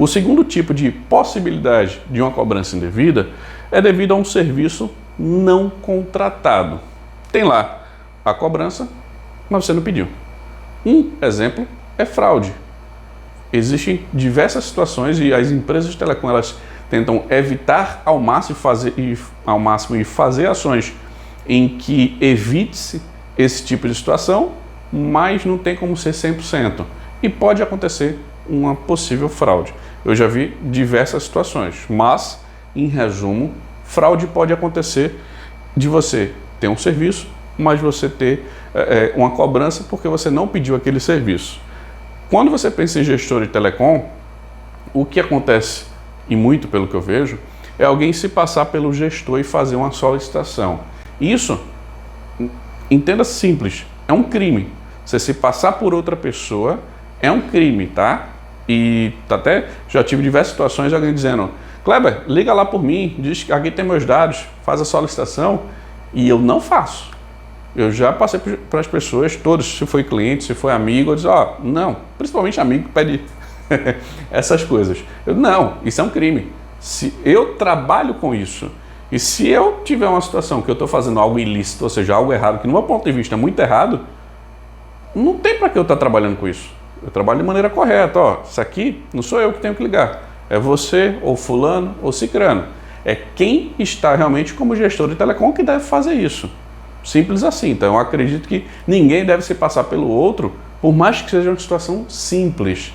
O segundo tipo de possibilidade de uma cobrança indevida é devido a um serviço não contratado. Tem lá a cobrança, mas você não pediu. Um exemplo é fraude. Existem diversas situações e as empresas de telecom elas tentam evitar ao máximo e fazer ações em que evite-se esse tipo de situação, mas não tem como ser 100%. E pode acontecer uma possível fraude. Eu já vi diversas situações, mas, em resumo, fraude pode acontecer de você ter um serviço, mas você ter uma cobrança porque você não pediu aquele serviço. Quando você pensa em gestor de telecom, o que acontece, e muito pelo que eu vejo, é alguém se passar pelo gestor e fazer uma solicitação. Isso, entenda simples, é um crime. Você se passar por outra pessoa é um crime, tá? E até já tive diversas situações de alguém dizendo: Kleber, liga lá por mim, diz que aqui tem meus dados, faz a solicitação, e eu não faço. Eu já passei para as pessoas, todos, se foi cliente, se foi amigo, eu disse: não, principalmente amigo que pede essas coisas. Não, isso é um crime. Se eu trabalho com isso, e se eu tiver uma situação que eu estou fazendo algo ilícito, ou seja, algo errado, que no meu ponto de vista é muito errado, não tem para que eu estar trabalhando com isso. Eu trabalho de maneira correta. Isso aqui não sou eu que tenho que ligar. É você, ou fulano, ou cicrano. É quem está realmente como gestor de telecom que deve fazer isso. Simples assim. Então eu acredito que ninguém deve se passar pelo outro, por mais que seja uma situação simples.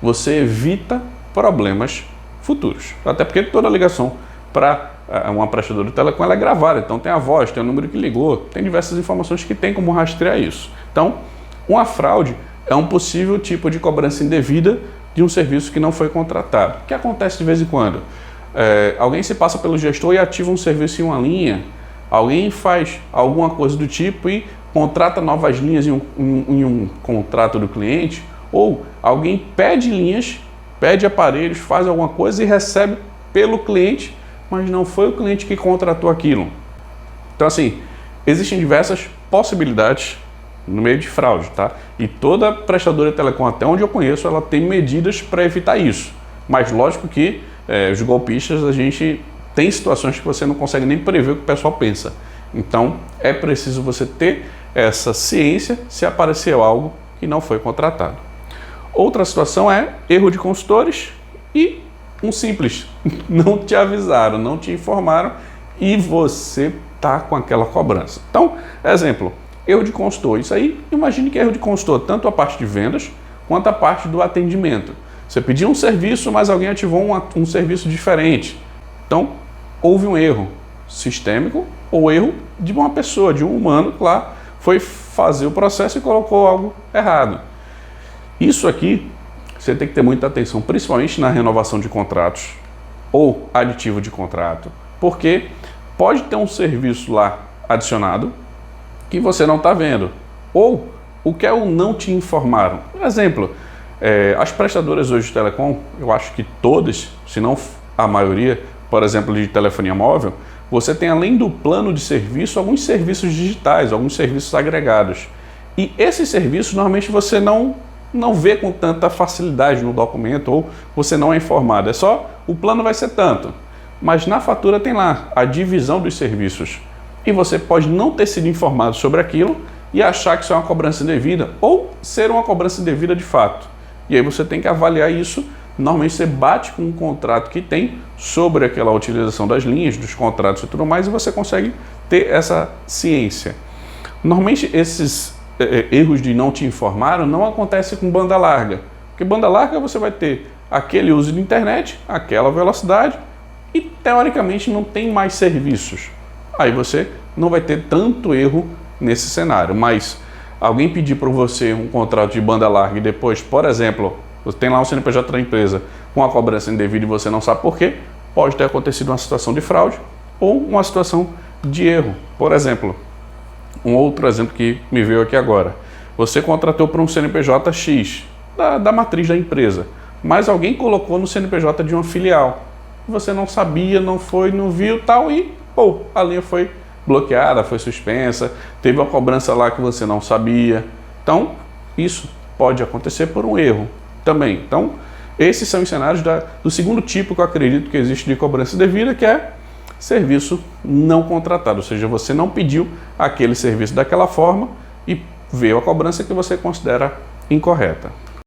Você evita problemas futuros. Até porque toda ligação para uma prestadora de telecom ela é gravada. Então tem a voz, tem o número que ligou, tem diversas informações que tem como rastrear isso. Então, uma fraude é um possível tipo de cobrança indevida de um serviço que não foi contratado. O que acontece de vez em quando? Alguém se passa pelo gestor e ativa um serviço em uma linha, alguém faz alguma coisa do tipo e contrata novas linhas em um contrato do cliente, ou alguém pede linhas, pede aparelhos, faz alguma coisa e recebe pelo cliente, mas não foi o cliente que contratou aquilo. Então assim, existem diversas possibilidades no meio de fraude, tá? E toda prestadora de telecom, até onde eu conheço, ela tem medidas para evitar isso. Mas lógico que os golpistas, a gente tem situações que você não consegue nem prever o que o pessoal pensa. Então é preciso você ter essa ciência se aparecer algo que não foi contratado. Outra situação é erro de consultores e um simples, não te avisaram, não te informaram e você tá com aquela cobrança. Então, exemplo, erro de consultor. Isso aí, imagine que é erro de consultor, tanto a parte de vendas quanto a parte do atendimento. Você pediu um serviço, mas alguém ativou um serviço diferente. Então, houve um erro sistêmico ou erro de uma pessoa, de um humano que lá foi fazer o processo e colocou algo errado. Isso aqui, você tem que ter muita atenção, principalmente na renovação de contratos ou aditivo de contrato, porque pode ter um serviço lá adicionado que você não está vendo, ou o que é o não te informaram. Por exemplo, as prestadoras hoje de telecom, eu acho que todas, se não a maioria, por exemplo, de telefonia móvel, você tem além do plano de serviço, alguns serviços digitais, alguns serviços agregados. E esses serviços, normalmente você não vê com tanta facilidade no documento, ou você não é informado. É só, o plano vai ser tanto. Mas na fatura tem lá a divisão dos serviços. E você pode não ter sido informado sobre aquilo e achar que isso é uma cobrança indevida ou ser uma cobrança indevida de fato. E aí você tem que avaliar isso. Normalmente você bate com um contrato que tem sobre aquela utilização das linhas, dos contratos e tudo mais, e você consegue ter essa ciência. Normalmente esses erros de não te informaram não acontecem com banda larga. Porque banda larga você vai ter aquele uso de internet, aquela velocidade e teoricamente não tem mais serviços. Aí você não vai ter tanto erro nesse cenário, mas alguém pedir para você um contrato de banda larga e depois, por exemplo, você tem lá um CNPJ da empresa com a cobrança indevida e você não sabe por quê, pode ter acontecido uma situação de fraude ou uma situação de erro. Por exemplo, um outro exemplo que me veio aqui agora, você contratou para um CNPJ X da matriz da empresa, mas alguém colocou no CNPJ de uma filial, você não sabia, não foi, não viu tal e a linha foi bloqueada, foi suspensa, teve uma cobrança lá que você não sabia. Então, isso pode acontecer por um erro também. Então, Esses são os cenários do segundo tipo que eu acredito que existe de cobrança indevida, que é serviço não contratado, ou seja, você não pediu aquele serviço daquela forma e veio a cobrança que você considera incorreta.